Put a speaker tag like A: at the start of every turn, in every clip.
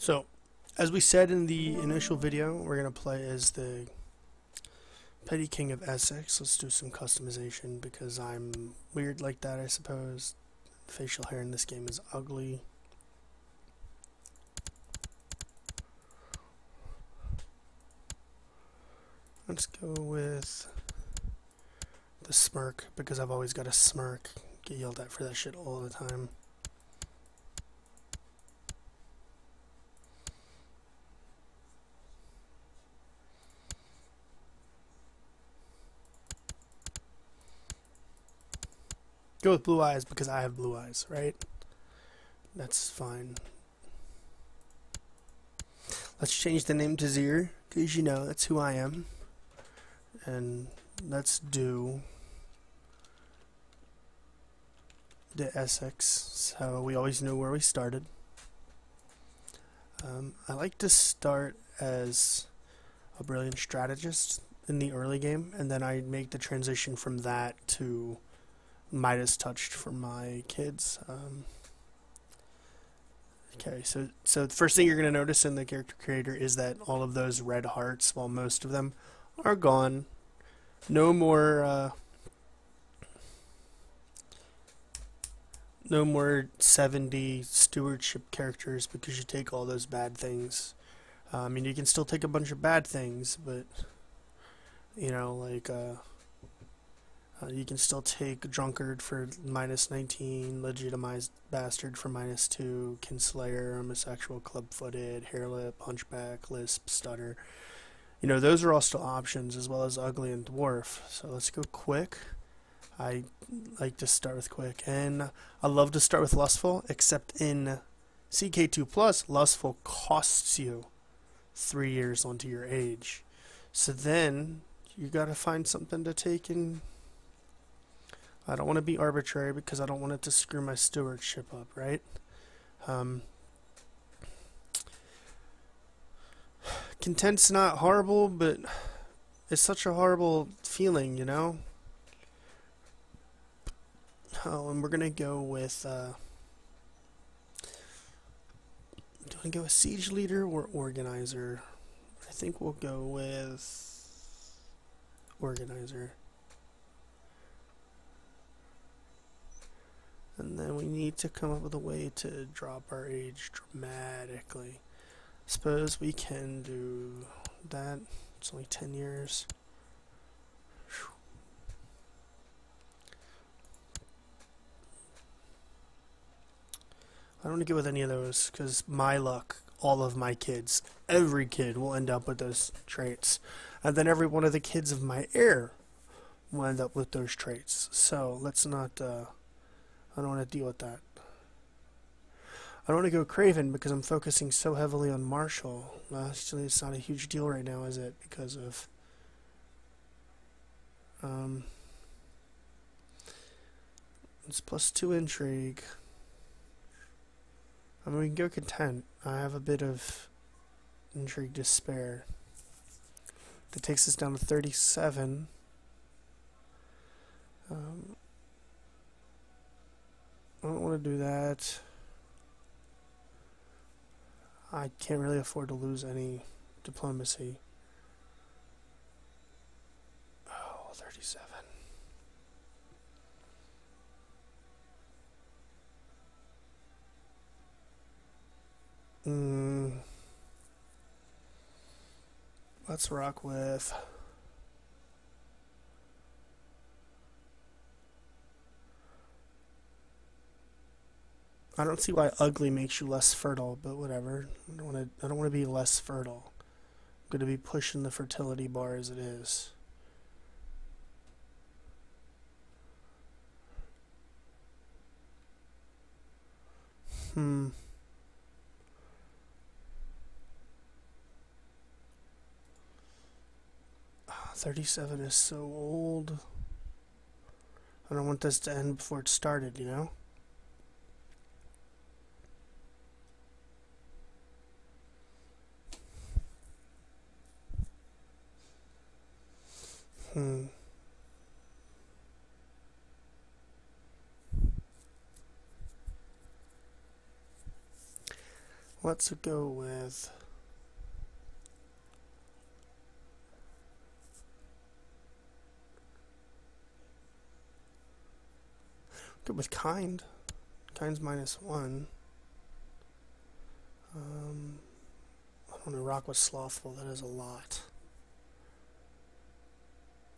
A: So, as we said in the initial video, we're going to play as the Petty King of Essex. Let's do some customization because I'm weird like that, I suppose. Facial hair in this game is ugly. Let's go with the smirk because I've always got a smirk. Get yelled at for that shit all the time. Go with blue eyes because I have blue eyes, right? That's fine. Let's change the name to Jure because you know that's who I am. And let's do the Essex, so we always know where we started. I like to start as a brilliant strategist in the early game, and then I make the transition from that to Midas touched for my kids. Okay, so the first thing you're going to notice in the character creator is that all of those red hearts, while most of them are gone, no more 70 stewardship characters because you take all those bad things. I mean, you can still take a bunch of bad things, but you know, like you can still take drunkard for -19, legitimized bastard for -2, Kinslayer, homosexual, club-footed, hairlip, hunchback, lisp, stutter. You know, those are all still options, as well as ugly and dwarf. So let's go quick. I like to start with quick, and I love to start with lustful, except in CK2 Plus, lustful costs you 3 years onto your age. So then you gotta find something to take in. I don't want to be arbitrary because I don't want it to screw my stewardship up, right? Content's not horrible, but it's such a horrible feeling, you know? Oh, and we're gonna go with do you want to go with siege leader or organizer? I think we'll go with organizer. And then we need to come up with a way to drop our age dramatically. Suppose we can do that. It's only 10 years. I don't want to go with any of those because my luck, all of my kids, every kid will end up with those traits. And then every one of the kids of my heir will end up with those traits. So let's not, I don't want to deal with that. I don't want to go Craven because I'm focusing so heavily on Marshall. Actually, it's not a huge deal right now, is it? Because of it's +2 intrigue. I mean, we can go content. I have a bit of intrigue to spare. That takes us down to 37. I don't want to do that. I can't really afford to lose any diplomacy. Oh, 37. Let's rock with I don't see why ugly makes you less fertile, but whatever. I don't want to be less fertile. I'm going to be pushing the fertility bar as it is. Hmm. 37 is so old. I don't want this to end before it started, you know? Let's go with kind. Kind's -1. I want to rock with slothful. That is a lot.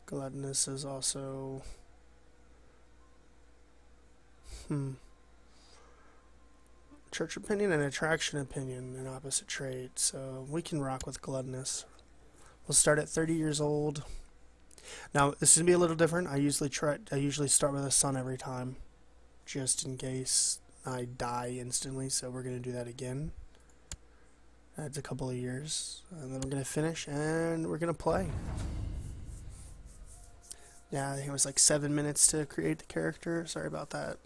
A: Gluttonous is also church opinion and attraction opinion, an opposite trait. So we can rock with gluttonous. We'll start at 30 years old. Now this is gonna be a little different. I usually start with a sun every time, just in case I die instantly. So we're gonna do that again. Adds a couple of years, and then we're gonna finish, and we're gonna play. Yeah, I think it was like 7 minutes to create the character. Sorry about that.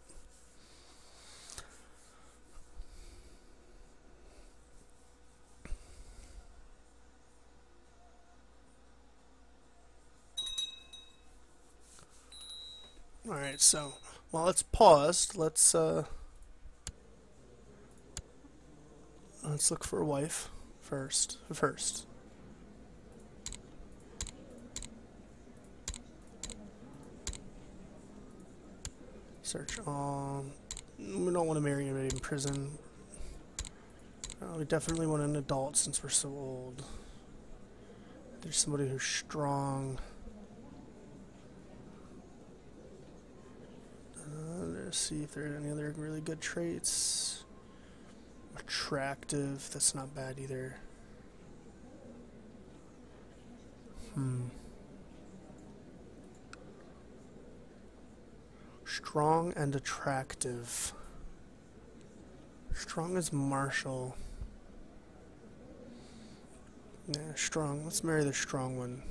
A: Alright, so while it's paused, let's look for a wife first. Search all. We don't want to marry anybody in prison. We definitely want an adult since we're so old. There's somebody who's strong. Let's see if there are any other really good traits. Attractive, that's not bad either. Strong and attractive. Strong is martial. Yeah, strong. Let's marry the strong one.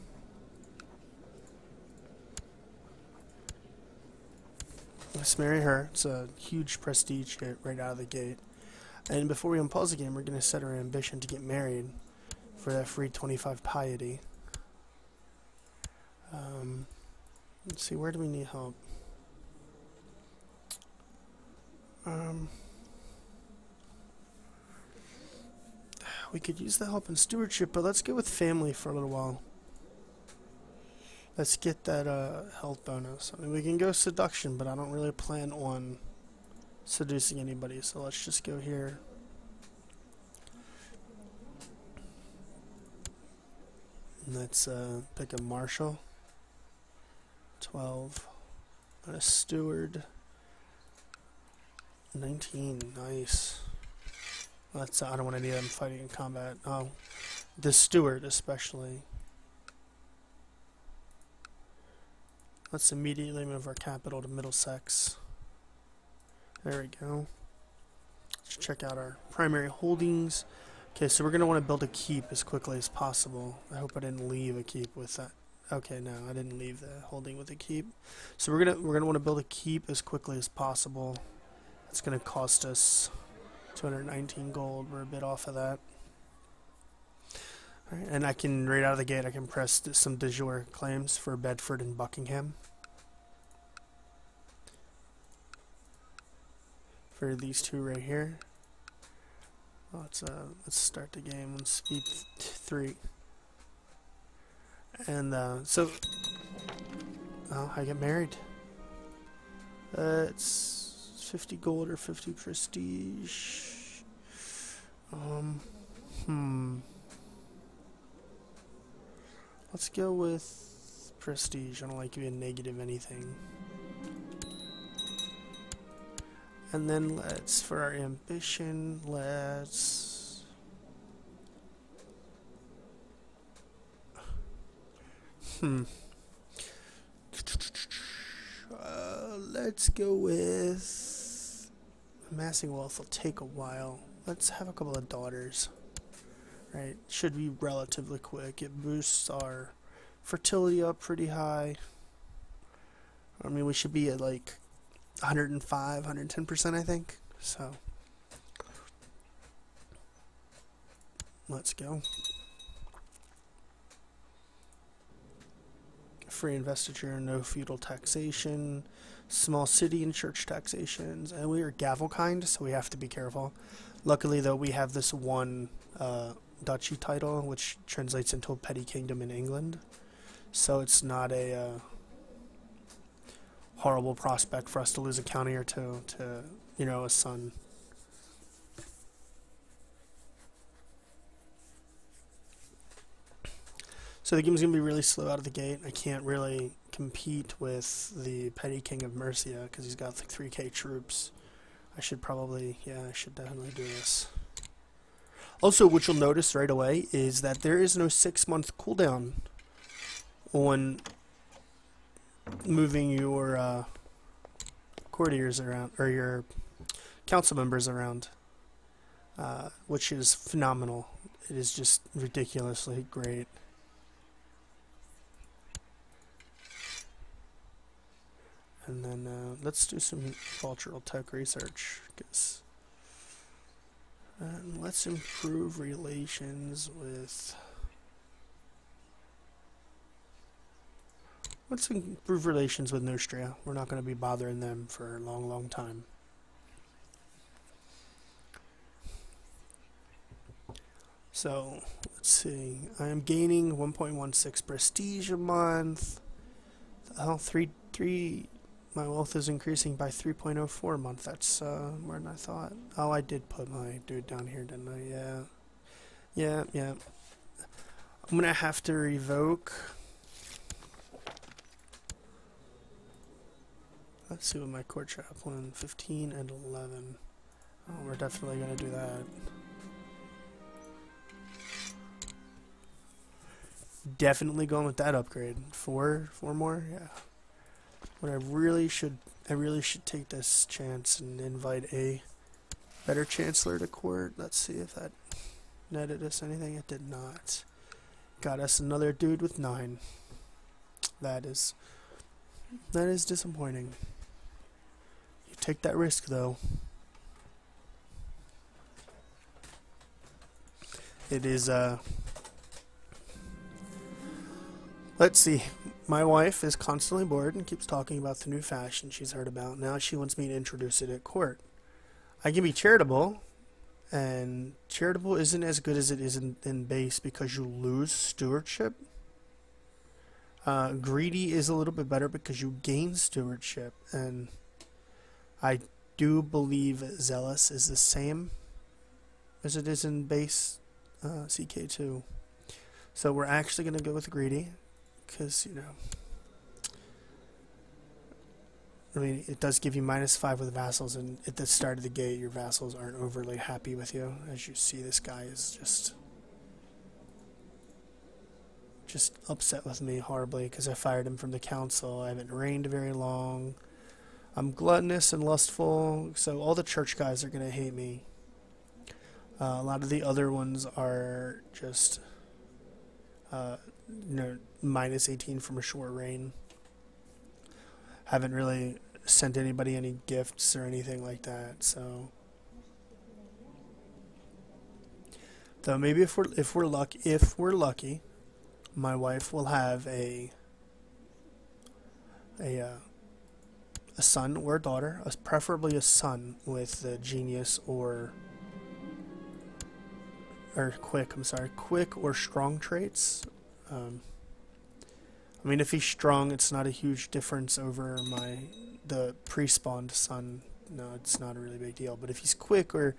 A: Let's marry her. It's a huge prestige hit right out of the gate. And before we unpause the game, we're going to set our ambition to get married for that free 25 piety. Let's see, where do we need help? We could use the help in stewardship, but let's go with family for a little while. Let's get that health bonus. I mean, we can go seduction, but I don't really plan on seducing anybody, so let's just go here. Let's pick a marshal. 12. And a steward. 19. Nice. Let's. I don't want any of them fighting in combat. Oh, the steward especially. Let's immediately move our capital to Middlesex. There we go. Let's check out our primary holdings. Okay, so we're going to want to build a keep as quickly as possible. I hope I didn't leave a keep with that. Okay, no, I didn't leave the holding with a keep. So we're gonna want to build a keep as quickly as possible. It's going to cost us 219 gold. We're a bit off of that. All right, and I can, right out of the gate, I can press some de jure claims for Bedford and Buckingham. For these two right here. Let's start the game on speed 3. And so, oh, I get married. It's 50 gold or 50 prestige. Let's go with prestige. I don't like being negative anything. And then let's, for our ambition, let's... let's go with... Amassing wealth will take a while. Let's have a couple of daughters. Right, should be relatively quick. It boosts our fertility up pretty high. I mean, we should be at like 105, 110%, I think. So, let's go. Free investiture, no feudal taxation, small city and church taxations, and we are gavel kind, so we have to be careful. Luckily, though, we have this one duchy title, which translates into a petty kingdom in England. So it's not a horrible prospect for us to lose a county or two to, you know, a son. So the game's going to be really slow out of the gate. I can't really compete with the petty king of Mercia because he's got like 3k troops. I should definitely do this. Also, what you'll notice right away is that there is no 6-month cooldown on moving your courtiers around, or your council members around, which is phenomenal. It is just ridiculously great. And then let's do some cultural tech research, and let's improve relations with. Let's improve relations with Neustria. We're not going to be bothering them for a long, long time. So let's see. I am gaining 1.16 prestige a month. Oh, my wealth is increasing by 3.04 a month. That's more than I thought. Oh, I did put my dude down here, didn't I? Yeah. I'm gonna have to revoke. Let's see what my court chaplain 15 and 11. Oh, we're definitely gonna do that. Definitely going with that upgrade. Four more, yeah. But I really should take this chance and invite a better chancellor to court. Let's see if that netted us anything. It did not. Got us another dude with 9. That is disappointing. You take that risk though. It is let's see. My wife is constantly bored and keeps talking about the new fashion she's heard about. Now she wants me to introduce it at court. I can be charitable, and charitable isn't as good as it is in base because you lose stewardship. Greedy is a little bit better because you gain stewardship, and I do believe zealous is the same as it is in base CK2. So we're actually going to go with greedy. Because, you know, I mean, it does give you -5 with vassals, and at the start of the gate, your vassals aren't overly happy with you. As you see, this guy is just upset with me horribly because I fired him from the council. I haven't reigned very long. I'm gluttonous and lustful, so all the church guys are going to hate me. A lot of the other ones are just, you know, -18 from a short reign. Haven't really sent anybody any gifts or anything like that, so. Though maybe if we're lucky, my wife will have a son or a daughter, preferably a son with the genius or quick or strong traits. I mean, if he's strong, it's not a huge difference over the pre-spawned son. No, it's not a really big deal. But if he's quick or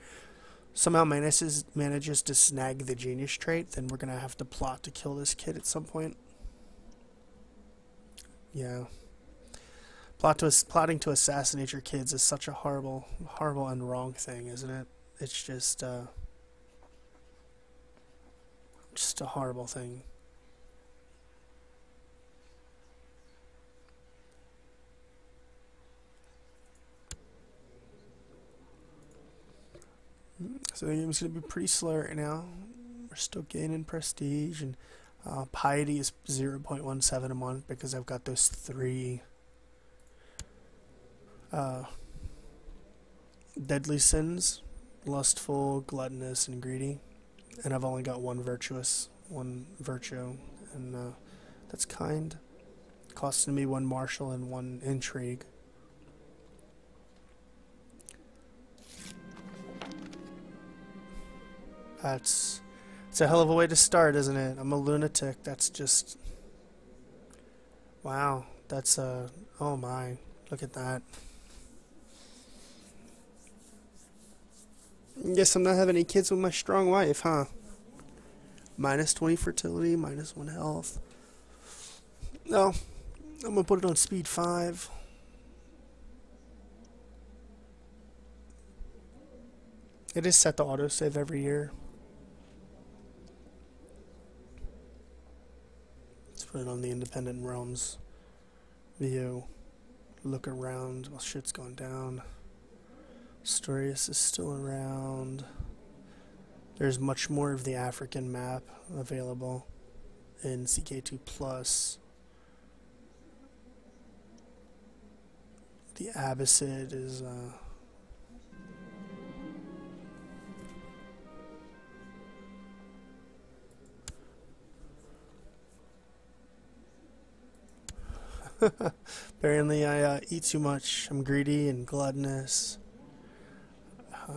A: somehow manages to snag the genius trait, then we're gonna have to plot to kill this kid at some point. Yeah, plotting to assassinate your kids is such a horrible and wrong thing, isn't it? It's just a horrible thing. So the game's going to be pretty slow right now. We're still gaining prestige, and piety is 0.17 a month because I've got those 3 deadly sins: lustful, gluttonous, and greedy. And I've only got one virtue, and that's kind. Costing me 1 martial and 1 intrigue. It's a hell of a way to start, isn't it? I'm a lunatic. That's just... Wow. That's, oh my. Look at that. Guess I'm not having any kids with my strong wife, huh? Minus 20 fertility, minus 1 health. No. I'm gonna put it on speed 5. It is set to autosave every year. Let's put it on the independent realms view. Look around while shit's going down. Storius is still around. There's much more of the African map available in CK2 Plus. The Abbasid is apparently I eat too much. I'm greedy and gluttonous.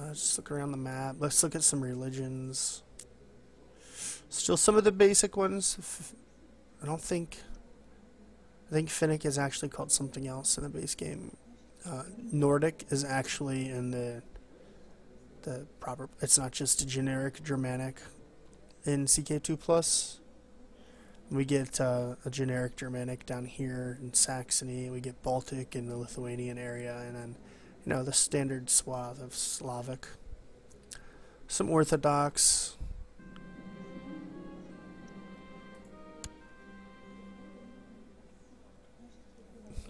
A: Just look around the map. Let's look at some religions. Still some of the basic ones. I think Finnic is actually called something else in the base game. Nordic is actually in the proper. It's not just a generic Germanic in CK2 Plus. We get a generic Germanic down here in Saxony. We get Baltic in the Lithuanian area, and then, you know, the standard swath of Slavic. Some Orthodox.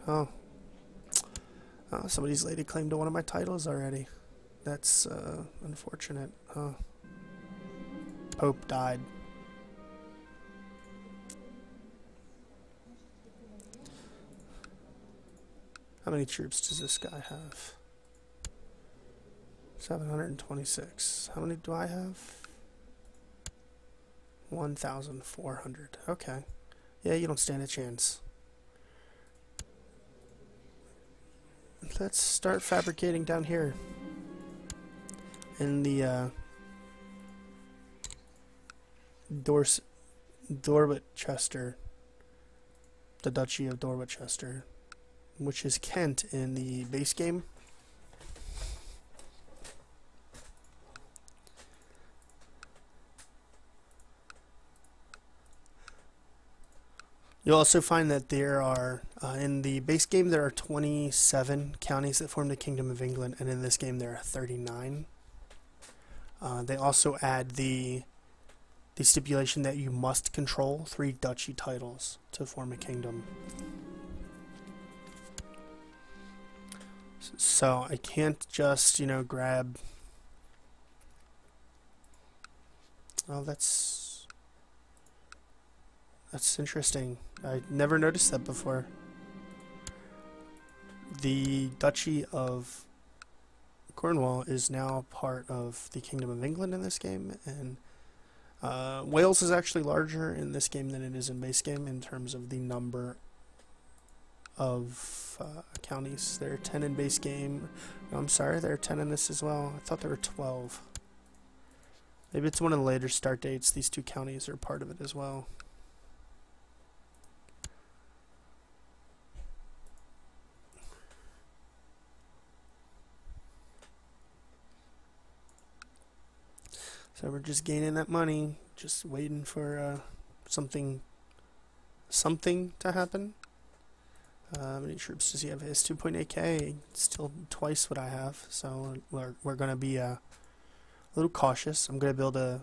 A: Oh. Oh, somebody's laid a claim to one of my titles already. That's unfortunate. Huh. Pope died. How many troops does this guy have? 726. How many do I have? 1,400. Okay. Yeah, you don't stand a chance. Let's start fabricating down here. In the Dorwitchester. The Duchy of Dorwitchester, which is Kent in the base game. You'll also find that there are, in the base game, there are 27 counties that form the Kingdom of England, and in this game there are 39. They also add the stipulation that you must control 3 duchy titles to form a kingdom. So I can't just, you know, grab... Oh, that's interesting. I never noticed that before. The Duchy of Cornwall is now part of the Kingdom of England in this game, and Wales is actually larger in this game than it is in base game in terms of the number of counties. There are 10 in base game. No, I'm sorry, there are 10 in this as well. I thought there were 12. Maybe it's one of the later start dates. These 2 counties are part of it as well. So we're just gaining that money, just waiting for something to happen. How many troops does he have? He has 2.8k, still twice what I have. So we're going to be a little cautious. I'm going to build a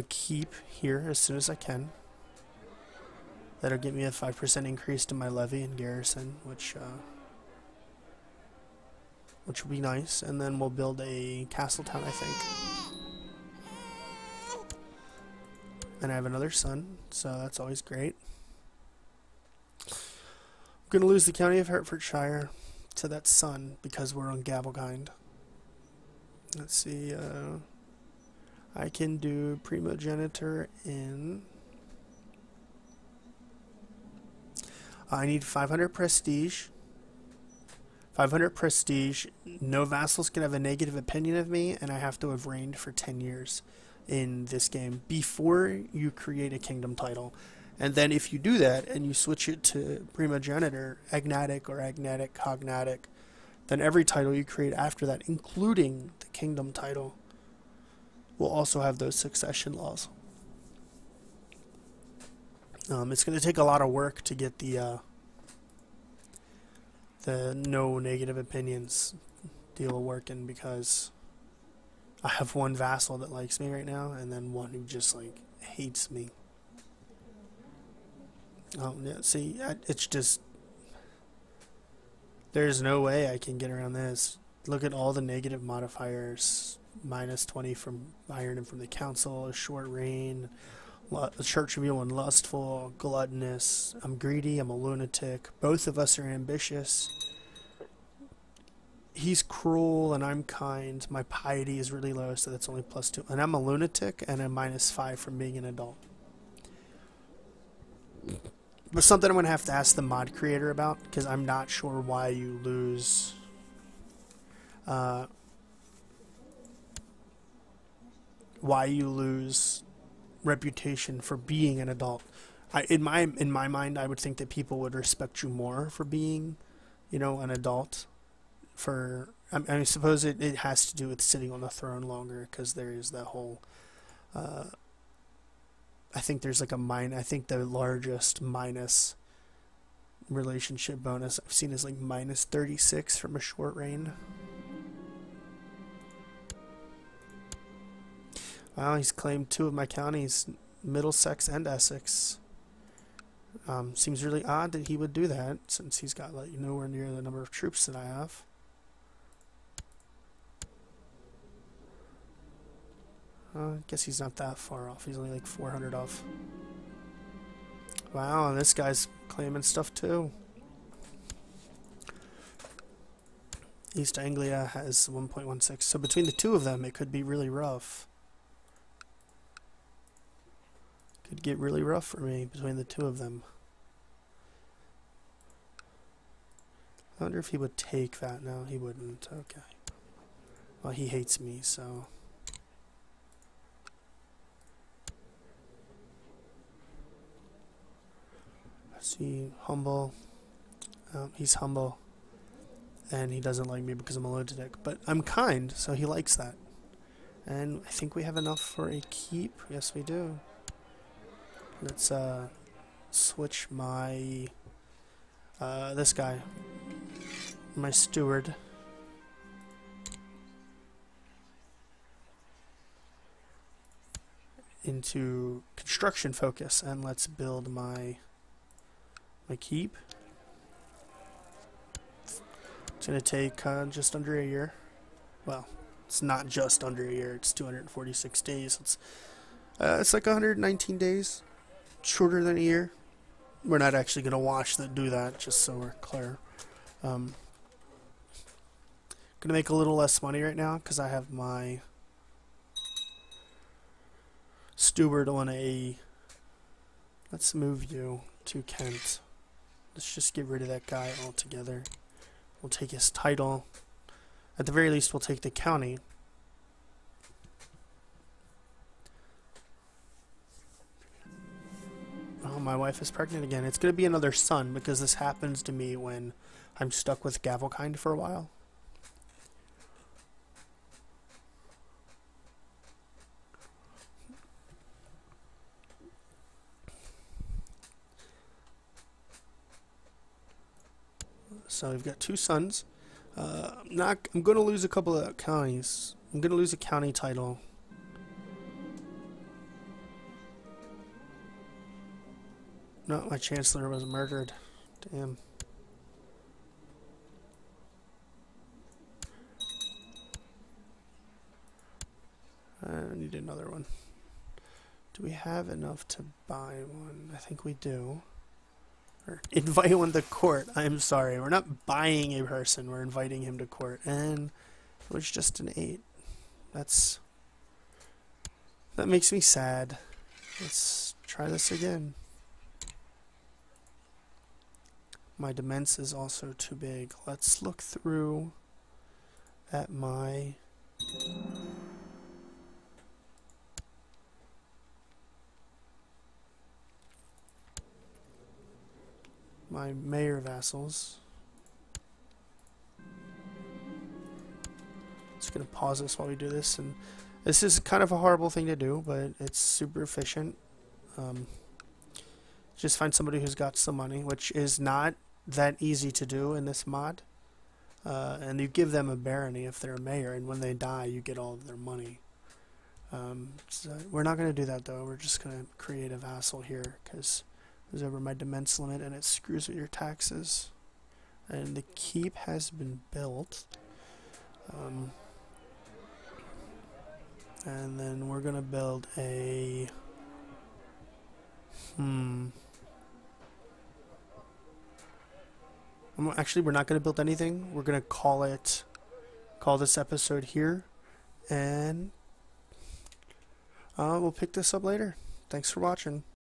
A: keep here as soon as I can. That'll give me a 5% increase to my levy and garrison, which will be nice. And then we'll build a castle town, I think. And I have another son, so that's always great. I'm going to lose the county of Hertfordshire to that son because we're on Gavelkind. Let's see, I can do primogeniture in... I need 500 prestige. 500 prestige. No vassals can have a negative opinion of me, and I have to have reigned for 10 years. in this game before you create a kingdom title. And then if you do that and you switch it to primogenitor, agnatic or agnatic, cognatic, then every title you create after that, including the kingdom title, will also have those succession laws. It's going to take a lot of work to get the no negative opinions deal working, because I have one vassal that likes me right now and then one who just like hates me. Yeah, see, it's just, there's no way I can get around this. Look at all the negative modifiers. Minus 20 from iron and from the council, a short reign, church reveal and lustful, gluttonous, I'm greedy, I'm a lunatic, both of us are ambitious, he's cruel and I'm kind, my piety is really low, so that's only +2, and I'm a lunatic and I'm -5 from being an adult. But something I'm going to have to ask the mod creator about, because I'm not sure why you lose reputation for being an adult. In my mind, I would think that people would respect you more for being, you know, an adult. I suppose it has to do with sitting on the throne longer, because there is that whole. I think there's like I think the largest minus relationship bonus I've seen is like -36 from a short reign. Wow, he's claimed 2 of my counties, Middlesex and Essex. Seems really odd that he would do that, since he's got like nowhere near the number of troops that I have. I guess he's not that far off. He's only like 400 off. Wow, and this guy's claiming stuff too. East Anglia has 1.16. So between the two of them, it could be really rough. Could get really rough for me between the two of them. I wonder if he would take that. No, he wouldn't. Okay. Well, he hates me, so. See, humble. He's humble. And he doesn't like me because I'm a lunatic. But I'm kind, so he likes that. And I think we have enough for a keep. Yes, we do. Let's switch my this guy, my steward, into construction focus, and let's build my keep. It's gonna take just under a year. Well, it's not just under a year. It's 246 days. It's like 119 days. Shorter than a year. We're not actually going to do that, just so we're clear. Going to make a little less money right now because I have my steward on a. Let's move you to Kent. Let's just get rid of that guy altogether. We'll take his title. At the very least, we'll take the county. Oh, my wife is pregnant again. It's going to be another son, because this happens to me when I'm stuck with Gavelkind for a while. So we've got 2 sons. I'm going to lose a couple of counties. I'm going to lose a county title. No, my chancellor was murdered. Damn. I need another one. Do we have enough to buy one? I think we do. Or invite one to court. I'm sorry. We're not buying a person. We're inviting him to court. And it was just an 8. That makes me sad. Let's try this again. My demence is also too big. Let's look through at my my mayor vassals. Just gonna pause this while we do this, and this is kind of a horrible thing to do, but it's super efficient. Just find somebody who's got some money, which is not that easy to do in this mod. And you give them a barony if they're a mayor, and when they die, you get all of their money. So we're not going to do that though. We're just going to create a vassal here because it's over my demesne limit, and it screws with your taxes. And the keep has been built. And then we're going to build a... Actually, we're not going to build anything. We're going to call this episode here, and we'll pick this up later. Thanks for watching.